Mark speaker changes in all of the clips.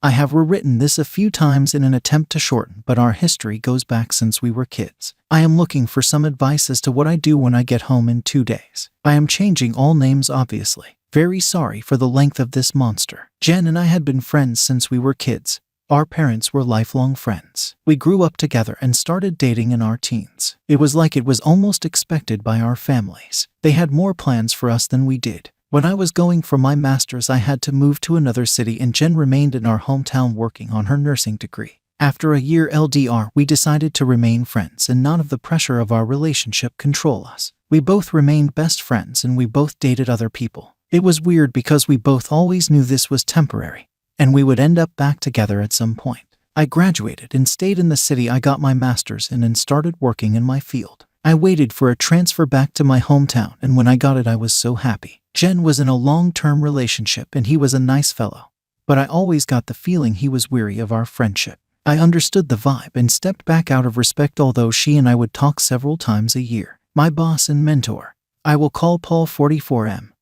Speaker 1: I have rewritten this a few times in an attempt to shorten, but our history goes back since we were kids. I am looking for some advice as to what I do when I get home in 2 days. I am changing all names obviously. Very sorry for the length of this monster. Jen and I had been friends since we were kids. Our parents were lifelong friends. We grew up together and started dating in our teens. It was like it was almost expected by our families. They had more plans for us than we did. When I was going for my master's, I had to move to another city and Jen remained in our hometown working on her nursing degree. After a year LDR, we decided to remain friends and none of the pressure of our relationship control us. We both remained best friends and we both dated other people. It was weird because we both always knew this was temporary and we would end up back together at some point. I graduated and stayed in the city I got my master's in and started working in my field. I waited for a transfer back to my hometown and when I got it I was so happy. Jen was in a long-term relationship and he was a nice fellow, but I always got the feeling he was weary of our friendship. I understood the vibe and stepped back out of respect, although she and I would talk several times a year. My boss and mentor, I will call Paul 44M,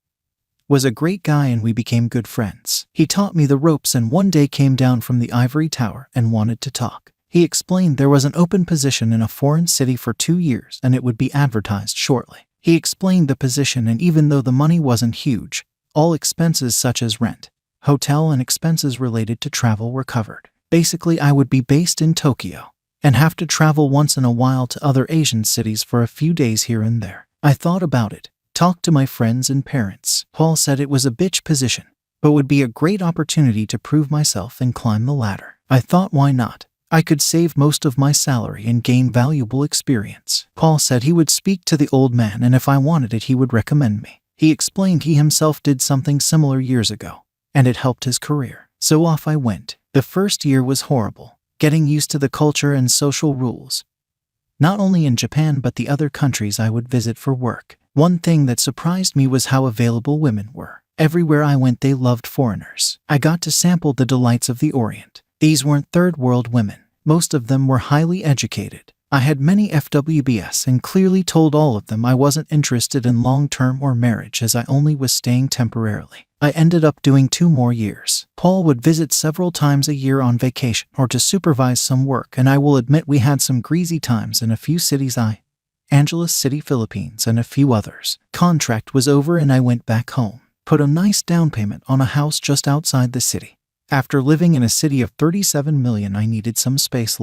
Speaker 1: was a great guy and we became good friends. He taught me the ropes and one day came down from the ivory tower and wanted to talk. He explained there was an open position in a foreign city for 2 years and it would be advertised shortly. He explained the position and even though the money wasn't huge, all expenses such as rent, hotel and expenses related to travel were covered. Basically, I would be based in Tokyo and have to travel once in a while to other Asian cities for a few days here and there. I thought about it, talked to my friends and parents. Paul said it was a bitch position, but would be a great opportunity to prove myself and climb the ladder. I thought, why not? I could save most of my salary and gain valuable experience. Paul said he would speak to the old man and if I wanted it he would recommend me. He explained he himself did something similar years ago, and it helped his career. So off I went. The first year was horrible, getting used to the culture and social rules. Not only in Japan but the other countries I would visit for work. One thing that surprised me was how available women were. Everywhere I went they loved foreigners. I got to sample the delights of the Orient. These weren't third world women. Most of them were highly educated. I had many FWBs and clearly told all of them I wasn't interested in long-term or marriage as I only was staying temporarily. I ended up doing 2 more years. Paul would visit several times a year on vacation or to supervise some work, and I will admit we had some greasy times in a few cities, Angeles City, Philippines, and a few others. Contract was over and I went back home. Put a nice down payment on a house just outside the city. After living in a city of 37 million, I needed some space.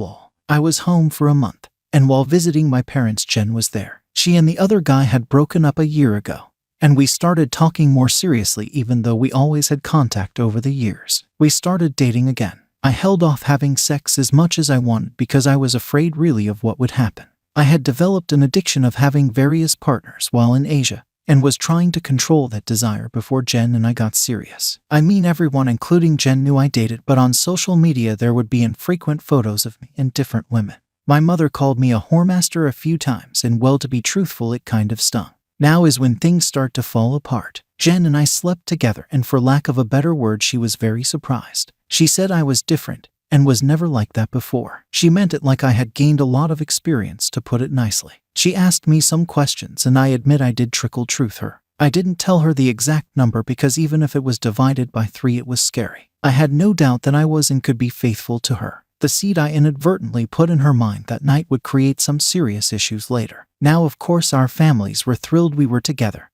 Speaker 1: I was home for a month, and while visiting my parents, Jen was there. She and the other guy had broken up a year ago, and we started talking more seriously even though we always had contact over the years. We started dating again. I held off having sex as much as I wanted because I was afraid really of what would happen. I had developed an addiction of having various partners while in Asia, and was trying to control that desire before Jen and I got serious. I mean, everyone including Jen knew I dated, but on social media there would be infrequent photos of me and different women. My mother called me a whoremaster a few times, and well, to be truthful, it kind of stung. Now is when things start to fall apart. Jen and I slept together and for lack of a better word, she was very surprised. She said I was different and was never like that before. She meant it like I had gained a lot of experience, to put it nicely. She asked me some questions and I admit I did trickle truth her. I didn't tell her the exact number because even if it was divided by 3 it was scary. I had no doubt that I was and could be faithful to her. The seed I inadvertently put in her mind that night would create some serious issues later. Now of course our families were thrilled we were together.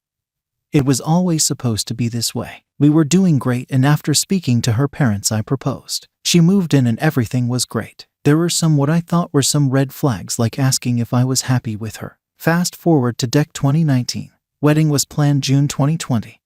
Speaker 1: It was always supposed to be this way. We were doing great, and after speaking to her parents I proposed. She moved in and everything was great. There were some what I thought were some red flags, like asking if I was happy with her. Fast forward to 2019. Wedding was planned June 2020.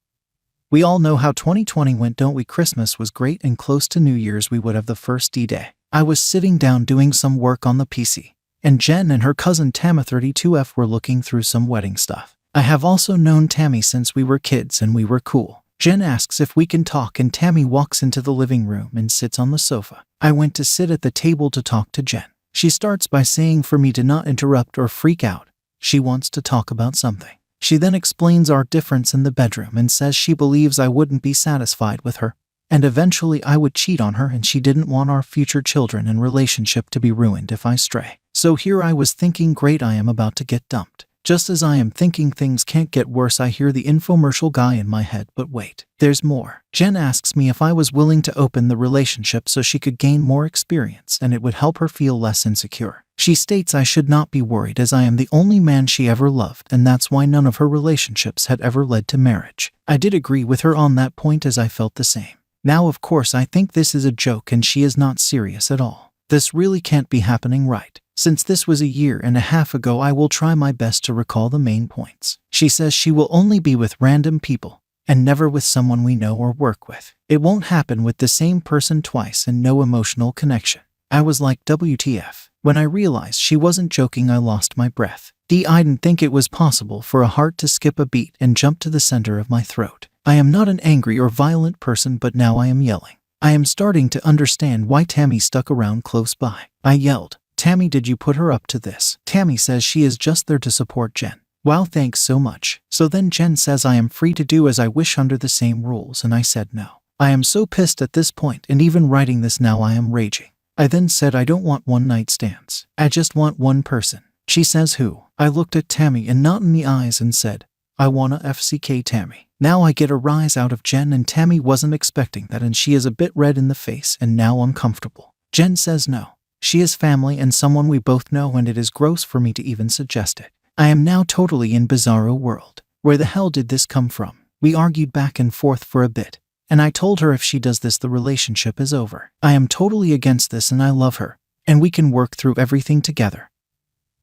Speaker 1: We all know how 2020 went, don't we? Christmas was great and close to New Year's we would have the first D-Day. I was sitting down doing some work on the PC, and Jen and her cousin Tama 32F were looking through some wedding stuff. I have also known Tammy since we were kids and we were cool. Jen asks if we can talk and Tammy walks into the living room and sits on the sofa. I went to sit at the table to talk to Jen. She starts by saying for me to not interrupt or freak out. She wants to talk about something. She then explains our difference in the bedroom and says she believes I wouldn't be satisfied with her, and eventually I would cheat on her, and she didn't want our future children and relationship to be ruined if I stray. So here I was thinking, great, I am about to get dumped. Just as I am thinking things can't get worse, I hear the infomercial guy in my head, but wait, there's more. Jen asks me if I was willing to open the relationship so she could gain more experience and it would help her feel less insecure. She states I should not be worried as I am the only man she ever loved, and that's why none of her relationships had ever led to marriage. I did agree with her on that point as I felt the same. Now, of course, I think this is a joke and she is not serious at all. This really can't be happening, right? Since this was a year and a half ago, I will try my best to recall the main points. She says she will only be with random people and never with someone we know or work with. It won't happen with the same person twice and no emotional connection. I was like, WTF. When I realized she wasn't joking, I lost my breath. I didn't think it was possible for a heart to skip a beat and jump to the center of my throat. I am not an angry or violent person, but now I am yelling. I am starting to understand why Tammy stuck around close by. I yelled, Tammy, did you put her up to this? Tammy says she is just there to support Jen. Wow, thanks so much. So then Jen says I am free to do as I wish under the same rules, and I said no. I am so pissed at this point, and even writing this now I am raging. I then said I don't want one-night stands. I just want one person. She says who? I looked at Tammy and not in the eyes and said, I wanna FCK Tammy. Now I get a rise out of Jen, and Tammy wasn't expecting that, and she is a bit red in the face and now uncomfortable. Jen says no. She is family and someone we both know, and it is gross for me to even suggest it. I am now totally in bizarro world. Where the hell did this come from? We argued back and forth for a bit, and I told her if she does this, the relationship is over. I am totally against this and I love her, and we can work through everything together.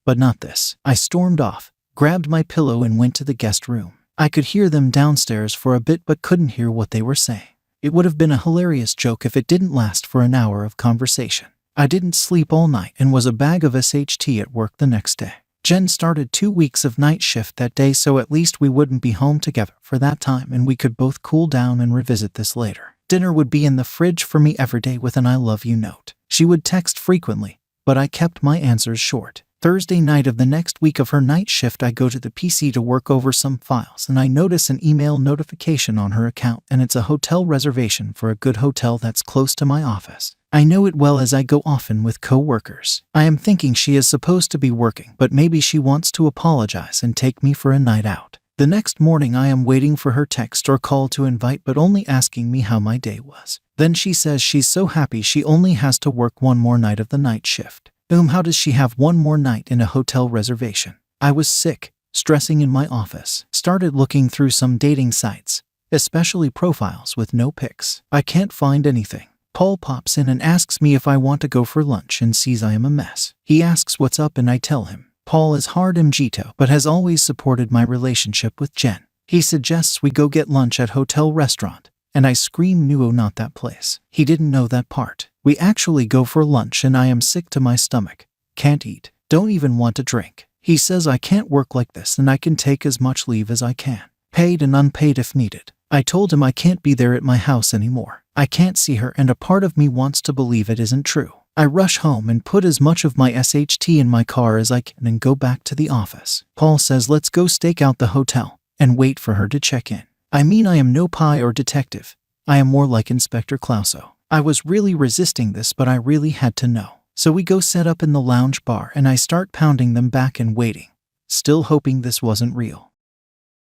Speaker 1: But not this. I stormed off, grabbed my pillow and went to the guest room. I could hear them downstairs for a bit but couldn't hear what they were saying. It would have been a hilarious joke if it didn't last for an hour of conversation. I didn't sleep all night and was a bag of SHT at work the next day. Jen started 2 weeks of night shift that day, so at least we wouldn't be home together for that time and we could both cool down and revisit this later. Dinner would be in the fridge for me every day with an I love you note. She would text frequently, but I kept my answers short. Thursday night of the next week of her night shift, I go to the PC to work over some files and I notice an email notification on her account, and it's a hotel reservation for a good hotel that's close to my office. I know it well as I go often with co-workers. I am thinking she is supposed to be working, but maybe she wants to apologize and take me for a night out. The next morning I am waiting for her text or call to invite, but only asking me how my day was. Then she says she's so happy she only has to work one more night of the night shift. How does she have one more night in a hotel reservation? I was sick, stressing in my office. Started looking through some dating sites, especially profiles with no pics. I can't find anything. Paul pops in and asks me if I want to go for lunch and sees I am a mess. He asks what's up and I tell him. Paul is hard mojito but has always supported my relationship with Jen. He suggests we go get lunch at hotel restaurant, and I scream no, not that place. He didn't know that part. We actually go for lunch and I am sick to my stomach. Can't eat. Don't even want to drink. He says I can't work like this and I can take as much leave as I can, paid and unpaid if needed. I told him I can't be there at my house anymore. I can't see her, and a part of me wants to believe it isn't true. I rush home and put as much of my SHT in my car as I can and go back to the office. Paul says let's go stake out the hotel and wait for her to check in. I mean, I am no pie or detective. I am more like Inspector Clouseau. I was really resisting this, but I really had to know. So we go set up in the lounge bar and I start pounding them back and waiting, still hoping this wasn't real.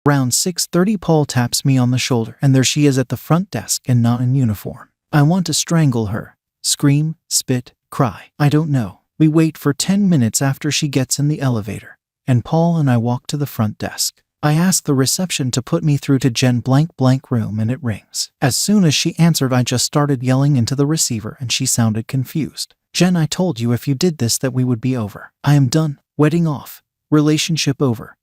Speaker 1: Around 6:30 Paul taps me on the shoulder and there she is at the front desk and not in uniform. I want to strangle her, scream, spit, cry. I don't know. We wait for 10 minutes after she gets in the elevator, and Paul and I walk to the front desk. I ask the reception to put me through to Jen blank blank room and it rings. As soon as she answered, I just started yelling into the receiver and she sounded confused. Jen, I told you if you did this that we would be over. I am done. Wedding off. Relationship over.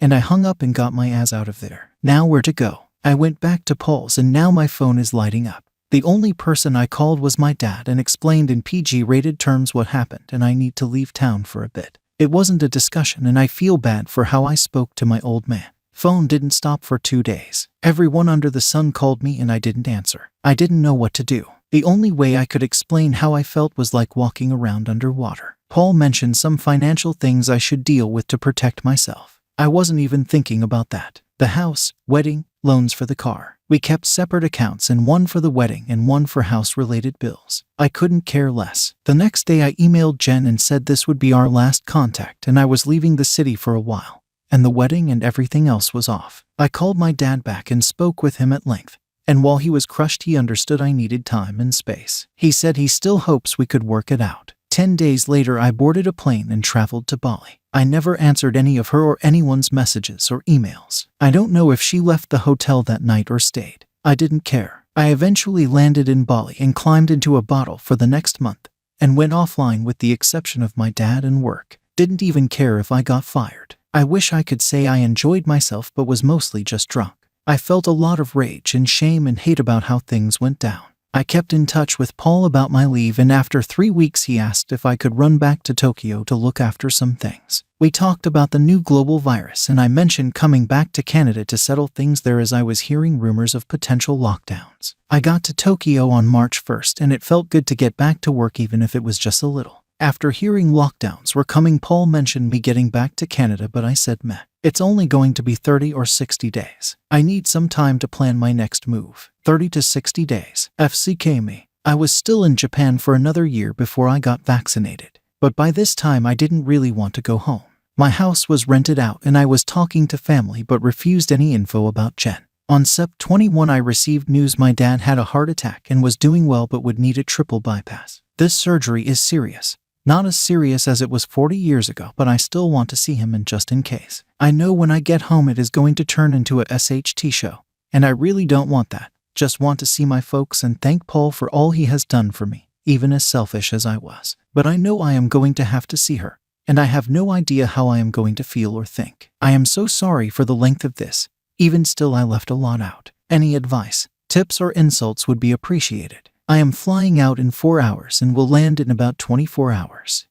Speaker 1: And I hung up and got my ass out of there. Now where to go? I went back to Paul's and now my phone is lighting up. The only person I called was my dad and explained in PG-rated terms what happened and I need to leave town for a bit. It wasn't a discussion and I feel bad for how I spoke to my old man. Phone didn't stop for 2 days. Everyone under the sun called me and I didn't answer. I didn't know what to do. The only way I could explain how I felt was like walking around underwater. Paul mentioned some financial things I should deal with to protect myself. I wasn't even thinking about that. The house, wedding, loans for the car. We kept separate accounts, and one for the wedding and one for house-related bills. I couldn't care less. The next day I emailed Jen and said this would be our last contact and I was leaving the city for a while. and the wedding and everything else was off. I called my dad back and spoke with him at length. And while he was crushed, he understood I needed time and space. He said he still hopes we could work it out. 10 days later, I boarded a plane and traveled to Bali. I never answered any of her or anyone's messages or emails. I don't know if she left the hotel that night or stayed. I didn't care. I eventually landed in Bali and climbed into a bottle for the next month and went offline with the exception of my dad and work. Didn't even care if I got fired. I wish I could say I enjoyed myself, but was mostly just drunk. I felt a lot of rage and shame and hate about how things went down. I kept in touch with Paul about my leave, and after 3 weeks he asked if I could run back to Tokyo to look after some things. We talked about the new global virus, and I mentioned coming back to Canada to settle things there as I was hearing rumors of potential lockdowns. I got to Tokyo on March 1st, and it felt good to get back to work even if it was just a little. After hearing lockdowns were coming, Paul mentioned me getting back to Canada, but I said meh. It's only going to be 30 or 60 days. I need some time to plan my next move. 30 to 60 days. FCK me. I was still in Japan for another year before I got vaccinated. But by this time I didn't really want to go home. My house was rented out and I was talking to family but refused any info about Jen. On Sept 21 I received news my dad had a heart attack and was doing well but would need a triple bypass. This surgery is serious. Not as serious as it was 40 years ago, but I still want to see him, and just in case. I know when I get home it is going to turn into a SHT show, and I really don't want that. Just want to see my folks and thank Paul for all he has done for me, even as selfish as I was. But I know I am going to have to see her, and I have no idea how I am going to feel or think. I am so sorry for the length of this. Even still, I left a lot out. Any advice, tips, or insults would be appreciated. I am flying out in 4 hours and will land in about 24 hours.